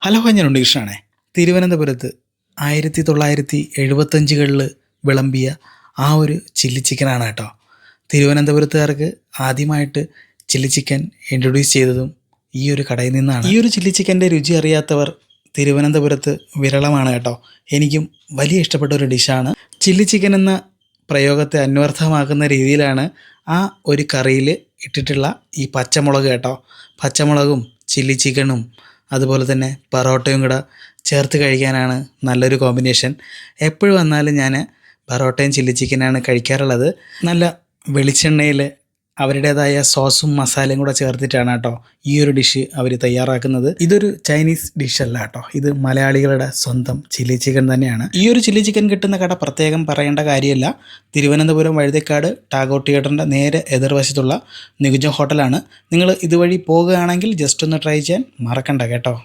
Hello, ഞാൻ ഉണ്ണികൃഷ്ണനാണേ. തിരുവനന്തപുരത്ത് 1975കളിൽ വിളമ്പിയ ആ ഒരു ചില്ലി ചിക്കനാണ് കേട്ടോ. തിരുവനന്തപുരത്തുകാർക്ക് ആദ്യമായിട്ട് ചില്ലി ചിക്കൻ ഇൻട്രൊഡ്യൂസ് ചെയ്തതും ഈ ഒരു കടയിൽ നിന്നാണ്. ഈ ഒരു ചില്ലി ചിക്കൻ്റെ രുചി അറിയാത്തവർ തിരുവനന്തപുരത്ത് വിരളമാണ് കേട്ടോ. എനിക്കും വലിയ ഇഷ്ടപ്പെട്ട ഒരു ഡിഷാണ്. ചില്ലി ചിക്കൻ എന്ന പ്രയോഗത്തെ അന്വർത്ഥമാക്കുന്ന രീതിയിലാണ് ആ ഒരു കറിയിൽ ഇട്ടിട്ടുള്ള ഈ പച്ചമുളക് കേട്ടോ. പച്ചമുളകും ചില്ലി ചിക്കനും അതുപോലെ തന്നെ പൊറോട്ടയും കൂടെ ചേർത്ത് കഴിക്കാനാണ് നല്ലൊരു കോമ്പിനേഷൻ. എപ്പോഴും വന്നാലും ഞാൻ പൊറോട്ടയും ചില്ലി ചിക്കനാണ് കഴിക്കാറുള്ളത്. നല്ല വെളിച്ചെണ്ണയിൽ അവരുടേതായ സോസും മസാലയും കൂടെ ചേർത്തിട്ടാണ് കേട്ടോ ഈ ഒരു ഡിഷ് അവർ തയ്യാറാക്കുന്നത്. ഇതൊരു ചൈനീസ് ഡിഷല്ല കേട്ടോ, ഇത് മലയാളികളുടെ സ്വന്തം ചില്ലി ചിക്കൻ തന്നെയാണ്. ഈ ഒരു ചില്ലി ചിക്കൻ കിട്ടുന്ന കട പ്രത്യേകം പറയേണ്ട കാര്യമില്ല. തിരുവനന്തപുരം വഴുതക്കാട് ടാഗോർ തിയേറ്ററിൻ്റെ നേരെ എതിർവശത്തുള്ള നികുഞ്ചം ഹോട്ടലാണ്. നിങ്ങൾ ഇതുവഴി പോകുകയാണെങ്കിൽ ജസ്റ്റ് ഒന്ന് ട്രൈ ചെയ്യാൻ മറക്കണ്ട കേട്ടോ.